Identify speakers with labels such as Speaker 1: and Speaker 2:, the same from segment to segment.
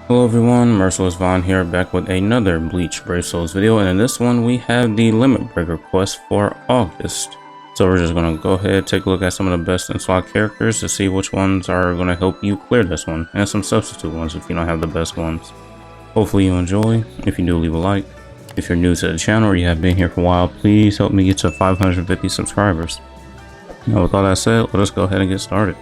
Speaker 1: Hello everyone, Merciless Vaughn here, back with another Bleach Brave Souls video, and in this one we have the Limit Breaker quest for August. So we're just going to go ahead, take a look at some of the best in slot characters to see which ones are going to help you clear this one, and some substitute ones if you don't have the best ones. Hopefully you enjoy. If you do, leave a like. If you're new to the channel or you have been here for a while, please help me get to 550 subscribers. Now with all that said, let us go ahead and get started.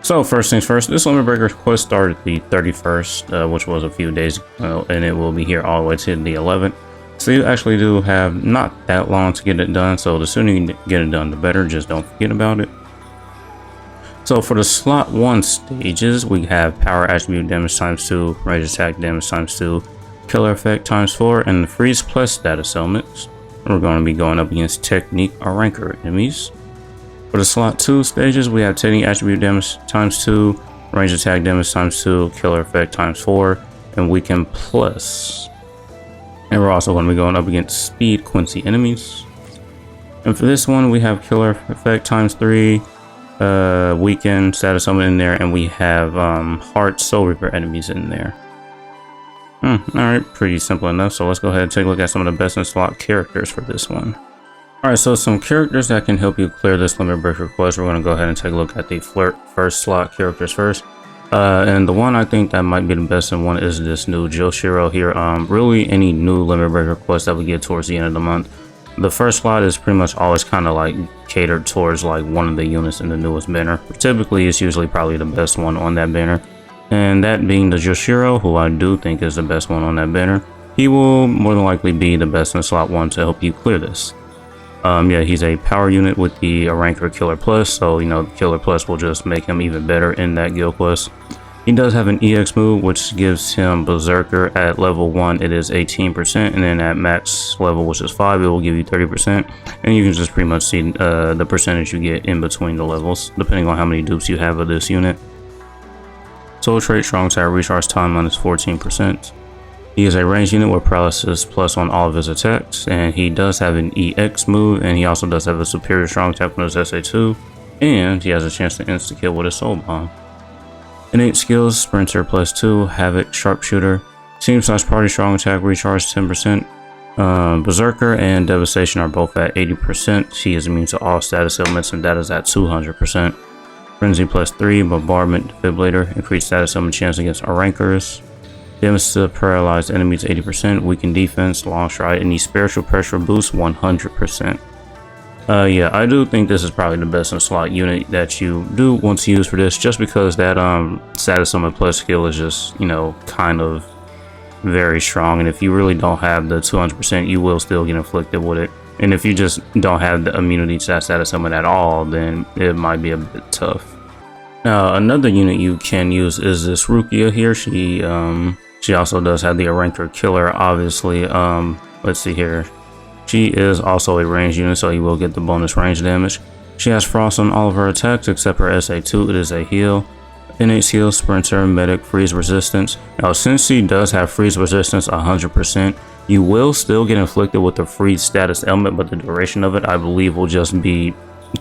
Speaker 1: So first things first, this Limit Breaker quest started the 31st, which was a few days ago, and it will be here all the way to the 11th. So you actually do have not that long to get it done, so the sooner you get it done, the better. Just don't forget about it. So for the slot 1 stages, we have Power Attribute Damage times 2, Range Attack Damage times 2, Killer Effect times 4, and the Freeze Plus status elements. We're going to be going up against Technique or Ranker enemies. For the slot 2 stages, we have Technique Attribute Damage times 2, Range Attack Damage times 2, Killer Effect times 4, and Weaken Plus. And we're also going to be going up against Speed Quincy enemies. And for this one, we have Killer Effect times 3, Weaken status element in there, and we have Heart Soul Reaper enemies in there. Alright, pretty simple enough. So let's go ahead and take a look at some of the best in slot characters for this one. Alright, so some characters that can help you clear this Limit Breaker quest. We're going to go ahead and take a look at the first slot characters first. And the one I think that might be the best in one is this new Joshiro here. Really any new Limit Breaker quest that we get towards the end of the month. The first slot is pretty much always kind of like catered towards like one of the units in the newest banner. Typically, it's usually probably the best one on that banner. And that being the Joshiro, who I do think is the best one on that banner. He will more than likely be the best in slot 1 to help you clear this. Yeah, he's a power unit with the Ranker Killer Plus, so you know the Killer Plus will just make him even better in that guild quest. He does have an EX move which gives him Berserker. At level 1 it is 18%, and then at max level, which is 5, it will give you 30%, and you can just pretty much see the percentage you get in between the levels depending on how many dupes you have of this unit. Soul Trait Strong Attack Recharge Time minus 14%. He is a ranged unit with paralysis plus on all of his attacks, and he does have an EX move, and he also does have a superior strong attack with his SA2, and he has a chance to insta-kill with a soul bomb. Innate skills: Sprinter plus 2, Havoc, Sharpshooter, Team/Party strong attack recharge 10%. Berserker and Devastation are both at 80%. He is immune to all status elements, and that is at 200%. Frenzy plus 3, Bombardment, Defibrillator, increased status element chance against our rankers. Damage to paralyzed enemies 80%, weakened defense, long stride, and the spiritual pressure boost 100%. Yeah, I do think this is probably the best in slot unit that you do want to use for this, just because that status element plus skill is just, you know, kind of very strong, and if you really don't have the 200%, you will still get inflicted with it. And if you just don't have the immunity to that status element at all, then it might be a bit tough. Now, another unit you can use is this Rukia here. She also does have the Ranker Killer, obviously. Let's see here. She is also a ranged unit, so you will get the bonus range damage. She has Frost on all of her attacks except her SA2. It is a heal. Innate heal, Sprinter, Medic, Freeze Resistance. Now, since she does have Freeze Resistance 100%, you will still get inflicted with the Freeze status element, but the duration of it, I believe, will just be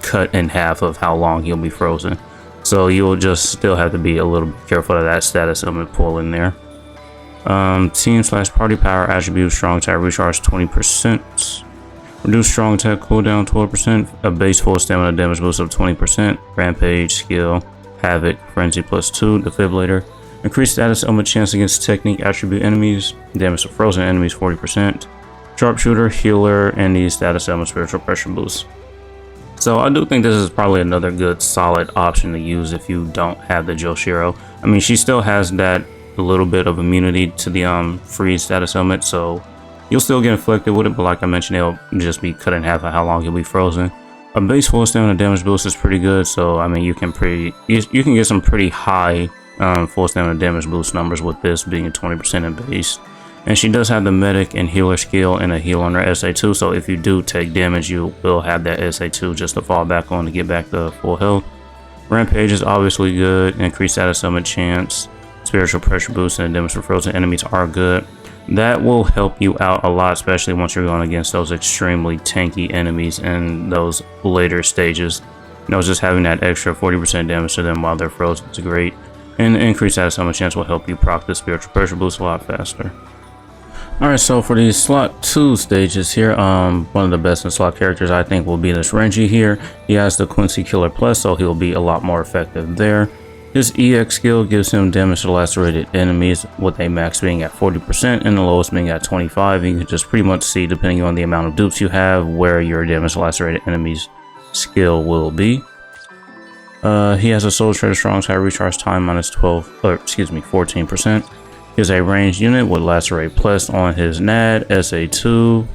Speaker 1: cut in half of how long he'll be frozen. So you'll just still have to be a little bit careful of that status element pull in there. Team/Party Power Attribute Strong Attack Recharge 20%. Reduce Strong Attack cooldown 12%. A base full stamina damage boost of 20%. Rampage skill, Havoc, Frenzy plus 2, Defibrillator. Increased status element chance against Technique Attribute enemies. Damage to frozen enemies 40%. Sharpshooter, Healer, and the status element Spiritual Pressure boost. So I do think this is probably another good solid option to use if you don't have the Joshiro. I mean, she still has that a little bit of immunity to the freeze status element, so you'll still get inflicted with it, but like I mentioned, it'll just be cut in half of how long you'll be frozen. A base full stamina damage boost is pretty good, so I mean you can get some pretty high full stamina damage boost numbers with this being 20% in base. And she does have the Medic and Healer skill and a heal on her SA2, so if you do take damage, you will have that SA2 just to fall back on to get back to full health. Rampage is obviously good. Increased status element chance, Spiritual Pressure boost, and damage for frozen enemies are good. That will help you out a lot, especially once you're going against those extremely tanky enemies in those later stages. You know, just having that extra 40% damage to them while they're frozen is great. And the increased status element chance will help you proc the spiritual pressure boost a lot faster. Alright, so for these slot 2 stages here, one of the best in slot characters I think will be this Renji here. He has the Quincy Killer Plus, so he'll be a lot more effective there. His EX skill gives him damage to lacerated enemies, with a max being at 40% and the lowest being at 25%. You can just pretty much see, depending on the amount of dupes you have, where your damage to lacerated enemies skill will be. He has a Soul Trader Strong Side recharge time minus 14%. He has a ranged unit with Lacerate Plus on his NAD, SA2,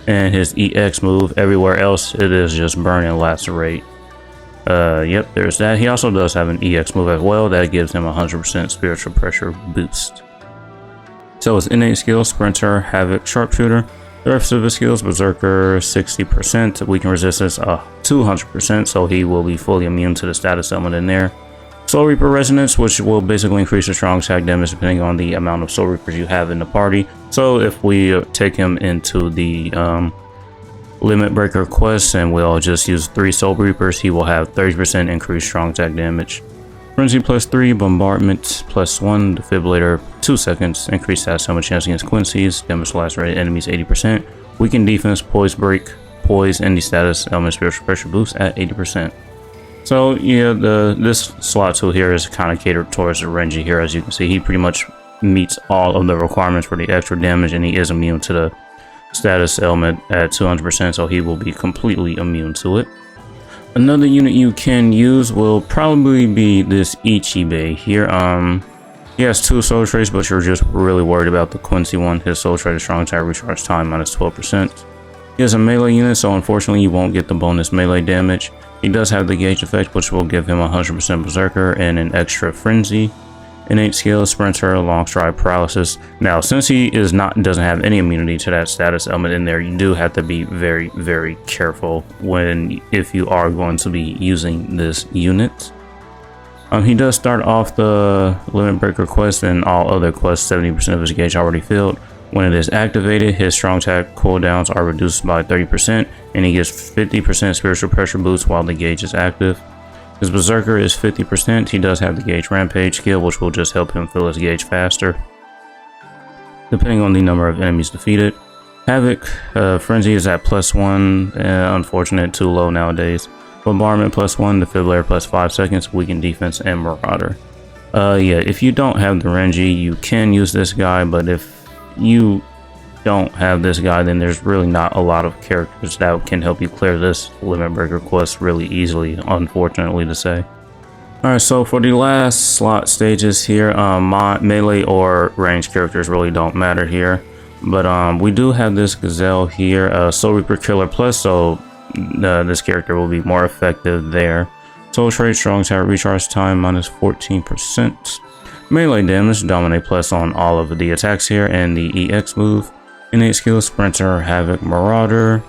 Speaker 1: and his EX move. Everywhere else, it is just burn and lacerate. Yep, there's that. He also does have an EX move as well that gives him 100% spiritual pressure boost. So his innate skills: Sprinter, Havoc, Sharpshooter. The rest of his skills: Berserker 60%, weaken resistance 200%, so he will be fully immune to the status element in there. Soul Reaper Resonance, which will basically increase your strong attack damage depending on the amount of Soul Reapers you have in the party. So if we take him into the Limit Breaker quest and we'll just use 3 Soul Reapers, he will have 30% increased strong attack damage. Frenzy +3, Bombardment +1, Defibrillator 2 seconds, increased status element chance against Quincy's, damage to lacerated enemies 80%, weaken defense, poise break, poise, and the status element spiritual pressure boost at 80%. So yeah, this slot 2 here is kind of catered towards the Renji here. As you can see, he pretty much meets all of the requirements for the extra damage, and he is immune to the status element at 200%, so he will be completely immune to it. Another unit you can use will probably be this Ichibe here. He has 2 Soul Traits, but you're just really worried about the Quincy one. His Soul Trait is Strong Attack recharge time minus 12%. He has a melee unit, so unfortunately you won't get the bonus melee damage. He does have the gauge effect, which will give him 100% Berserker and an extra Frenzy. Innate skill: Sprinter, Long Stride, Paralysis. Now, since he doesn't have any immunity to that status element in there, you do have to be very, very careful if you are going to be using this unit. He does start off the Limit Breaker quest and all other quests 70% of his gauge already filled. When it is activated, his strong attack cooldowns are reduced by 30%, and he gets 50% spiritual pressure boost while the gauge is active. His Berserker is 50%. He does have the Gauge Rampage skill, which will just help him fill his gauge faster, depending on the number of enemies defeated. Havoc, Frenzy is at +1, unfortunate, too low nowadays. Bombardment +1, Defibrillator +5 seconds, weaken defense, and Marauder. Yeah, if you don't have the Renji, you can use this guy, but if you don't have this guy, then there's really not a lot of characters that can help you clear this Limit Breaker quest really easily, unfortunately to say. Alright, so for the last slot stages here, melee or ranged characters really don't matter here, but we do have this Gazelle here, Soul Reaper Killer Plus, so this character will be more effective there. Soul Trait, Strong Attack recharge time minus 14%. Melee damage, Dominate Plus on all of the attacks here, and the EX move. Innate skill: Sprinter, Havoc, Marauder.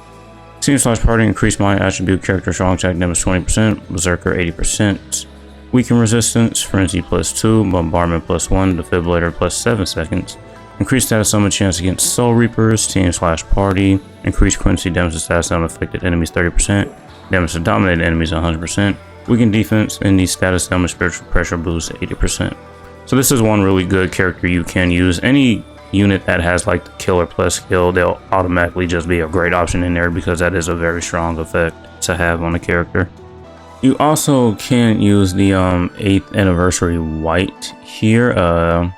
Speaker 1: Team/party, increase my attribute character strong attack damage 20%, Berserker 80%. Weaken resistance, Frenzy +2, Bombardment +1, Defibrillator +7 seconds. Increase status element chance against Soul Reapers, Team/party. Increase Quincy damage to status element affected enemies 30%, damage to dominated enemies 100%. Weaken defense, and the status element spiritual pressure boost 80%. So this is one really good character you can use. Any unit that has like the Killer Plus skill, they'll automatically just be a great option in there, because that is a very strong effect to have on a character. You also can use the 8th Anniversary White here.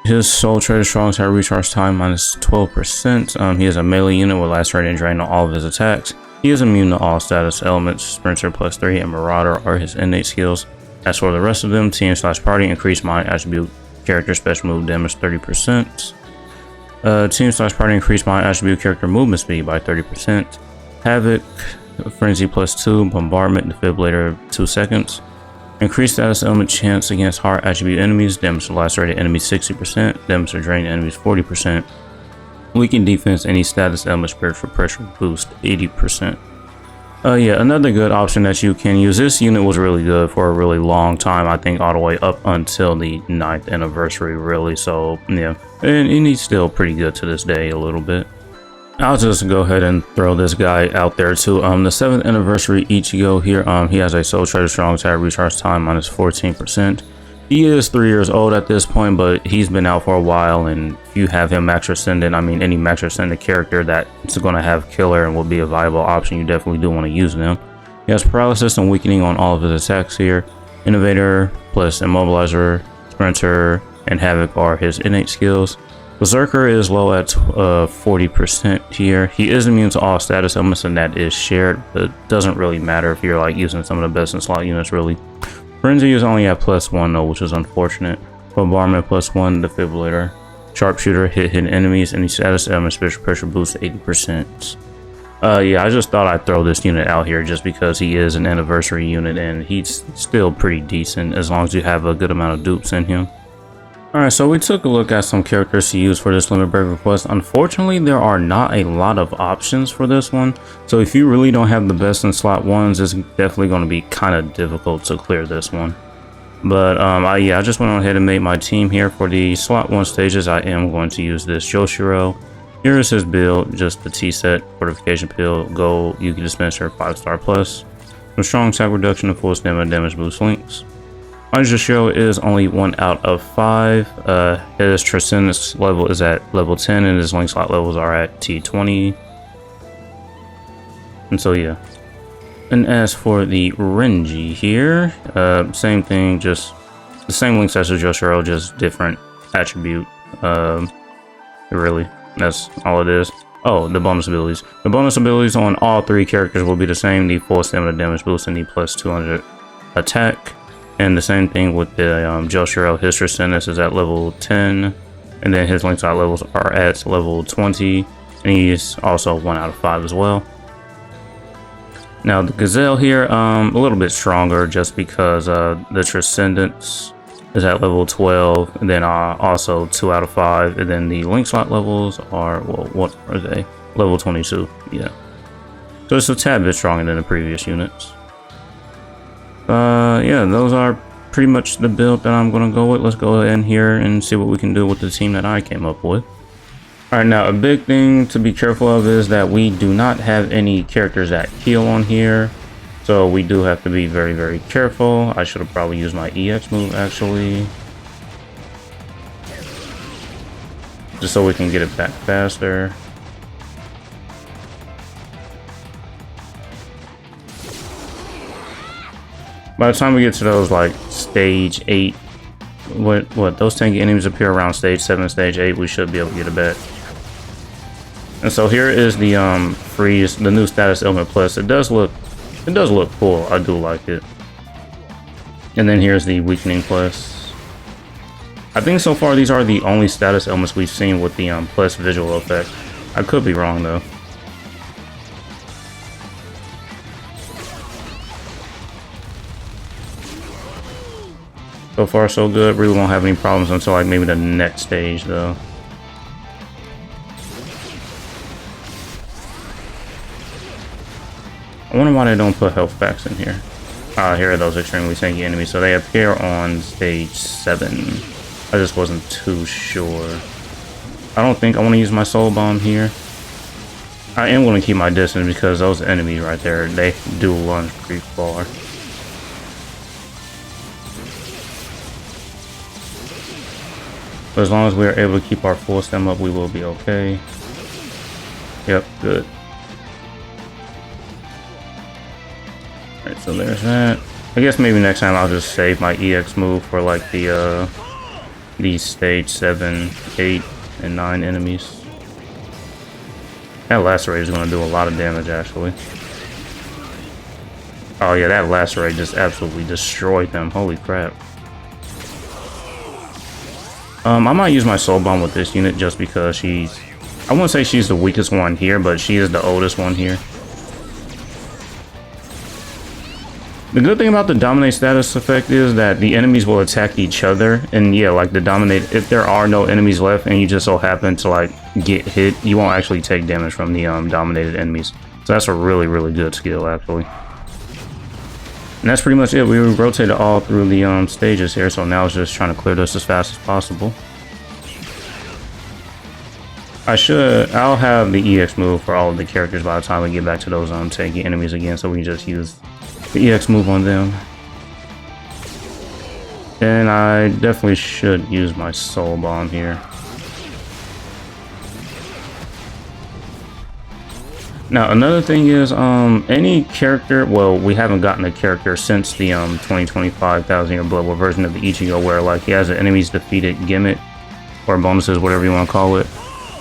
Speaker 1: His Soul Trader Strong Attack recharge time minus 12%. He has a melee unit with Lacerate and Drain on all of his attacks. He is immune to all status elements. Sprinter +3 and Marauder are his innate skills. As for the rest of them, Team/party, increase my attribute character special move damage 30%. Team/party, increase my attribute character movement speed by 30%. Havoc, Frenzy +2, Bombardment, Defibrillator 2 seconds. Increase status element chance against heart attribute enemies, damage to lacerated enemies 60%, damage to drained enemies 40%. Weaken defense, any status element spiritual pressure boost 80%. Yeah, another good option that you can use. This unit was really good for a really long time, I think all the way up until the 9th anniversary really, so yeah, and he's still pretty good to this day a little bit. I'll just go ahead and throw this guy out there too. The 7th anniversary Ichigo here. He has a Soul Treasure Strong attack recharge time minus 14%. He is 3 years old at this point, but he's been out for a while. And if you have him max ascendant, I mean any max ascendant character that's going to have killer and will be a viable option, you definitely do want to use them. He has paralysis and weakening on all of his attacks here. Innovator plus Immobilizer, Sprinter, and Havoc are his innate skills. Berserker is low at 40% here. He is immune to all status elements, and that is shared, but it doesn't really matter if you're like using some of the best in slot units really. Frenzy is only at +1 though, which is unfortunate. Bombardment +1, Defibrillator. Sharpshooter, hit hidden enemies, and the status element special pressure boost 80%. Yeah, I just thought I'd throw this unit out here just because he is an anniversary unit and he's still pretty decent as long as you have a good amount of dupes in him. Alright, so we took a look at some characters to use for this limit break request. Unfortunately, there are not a lot of options for this one. So if you really don't have the best in slot ones, it's definitely going to be kind of difficult to clear this one. But yeah, I just went on ahead and made my team here for the slot 1 stages. I am going to use this Joshiro. Here is his build, just the T-set, fortification pill, gold, Yuki dispenser, 5-star plus. Some strong attack reduction and full stamina damage boost links. Joshiro is only 1 out of 5. His Transcendence level is at level 10 and his link slot levels are at T20. And so yeah. And as for the Renji here, same thing, just the same links as the Joshiro, just different attribute. Really, that's all it is. Oh, the bonus abilities. The bonus abilities on all 3 characters will be the same. The full stamina damage boost and the plus 200 attack. And the same thing with the Joshiro. His Transcendence is at level 10. And then his link slot levels are at level 20. And he's also 1 out of 5 as well. Now the Gazelle here, a little bit stronger just because the Transcendence is at level 12. And then also 2 out of 5. And then the link slot levels are, well, what are they? Level 22, yeah. So it's a tad bit stronger than the previous units. Yeah, those are pretty much the build that I'm gonna go with. Let's go in here and see what we can do with the team that I came up with. Alright, now a big thing to be careful of is that we do not have any characters that heal on here. So we do have to be very, very careful. I should have probably used my EX move actually. Just so we can get it back faster. By the time we get to those like stage 8, what those tanky enemies appear around stage 7, stage 8, we should be able to get it back. And so here is the freeze, the new status element plus. It does look cool. I do like it. And then here's the weakening plus. I think so far these are the only status elements we've seen with the plus visual effect. I could be wrong though. So far so good. Really won't have any problems until like maybe the next stage though. I wonder why they don't put health packs in here. Here are those extremely tanky enemies. So they appear on stage 7. I just wasn't too sure. I don't think I want to use my soul bomb here. I am going to keep my distance because those enemies right there, they do lunge pretty far. But as long as we're able to keep our full stem up, we will be okay. Yep, good. Alright, so there's that. I guess maybe next time I'll just save my EX move for like the these stage 7, 8, and 9 enemies. That lacerate is going to do a lot of damage actually. Oh yeah, that lacerate just absolutely destroyed them. Holy crap. I might use my soul bomb with this unit just because she's, I wouldn't say she's the weakest one here, but she is the oldest one here. The good thing about the dominate status effect is that the enemies will attack each other, and yeah, like the dominate, if there are no enemies left and you just so happen to like get hit, you won't actually take damage from the dominated enemies. So that's a really, really good skill actually. And that's pretty much it. We rotated all through the stages here, so now it's just trying to clear this as fast as possible. I'll have the EX move for all of the characters by the time we get back to those tanky enemies again, so we can just use the EX move on them. And I definitely should use my soul bomb here. Now another thing is any character, well, we haven't gotten a character since the 2025 Thousand Year Blood War version of the Ichigo, where like he has an enemies defeated gimmick or bonuses, whatever you want to call it.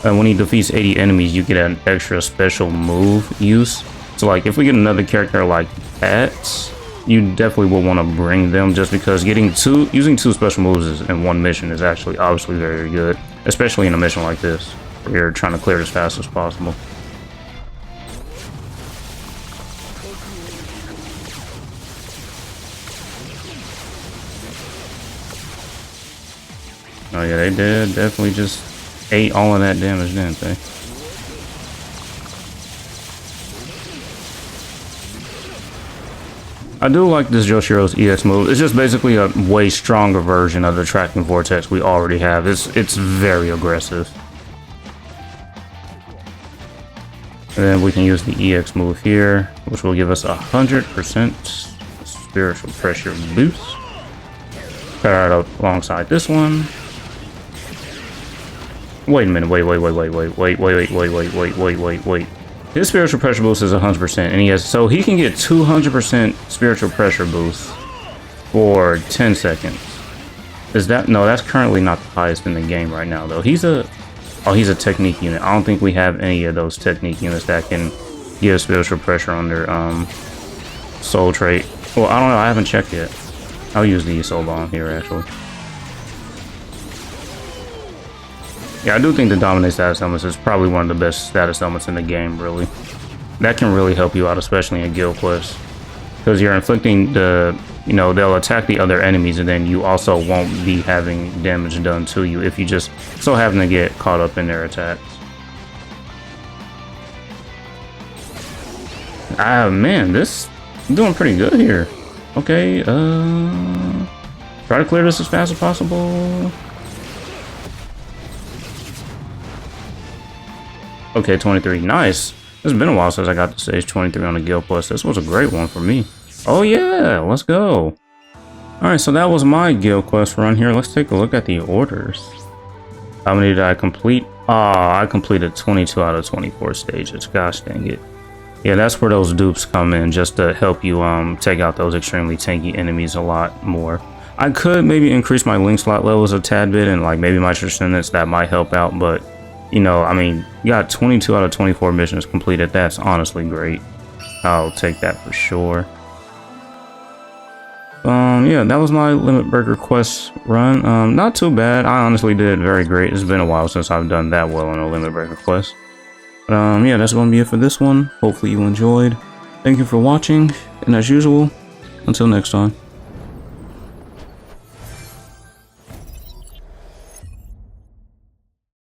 Speaker 1: And when he defeats 80 enemies, you get an extra special move use. So like if we get another character like that, you definitely will want to bring them, just because using two special moves in one mission is actually obviously very good, especially in a mission like this where you're trying to clear it as fast as possible. Oh yeah, they did definitely just ate all of that damage, didn't they? I do like this Joshiro's EX move. It's just basically a way stronger version of the tracking vortex we already have. It's very aggressive. And then we can use the EX move here, which will give us 100% spiritual pressure boost. Pair it up alongside this one. Wait a minute, wait. His spiritual pressure boost is 100%, and so he can get 200% spiritual pressure boost for 10 seconds. Is that, no, that's currently not the highest in the game right now though. He's a technique unit. I don't think we have any of those technique units that can give spiritual pressure on their soul trait. Well, I don't know, I haven't checked yet. I'll use the soul bomb here actually. Yeah, I do think the Dominate status elements is probably one of the best status elements in the game, really. That can really help you out, especially in guild quests. Because you're inflicting they'll attack the other enemies, and then you also won't be having damage done to you if you just so happen to get caught up in their attacks. Man, this is doing pretty good here. Okay, try to clear this as fast as possible. Okay, 23. Nice. It's been a while since I got to stage 23 on the Guild Plus. This was a great one for me. Oh yeah, let's go. Alright, so that was my Guild Quest run here. Let's take a look at the orders. How many did I complete? I completed 22 out of 24 stages. Gosh dang it. Yeah, that's where those dupes come in, just to help you take out those extremely tanky enemies a lot more. I could maybe increase my link slot levels a tad bit, and like maybe my Transcendence, that might help out, but you know, I mean, you got 22 out of 24 missions completed. That's honestly great. I'll take that for sure. Yeah, that was my Limit Breaker quest run. Not too bad. I honestly did very great. It's been a while since I've done that well on a Limit Breaker quest. But yeah, that's going to be it for this one. Hopefully you enjoyed. Thank you for watching, and as usual, until next time.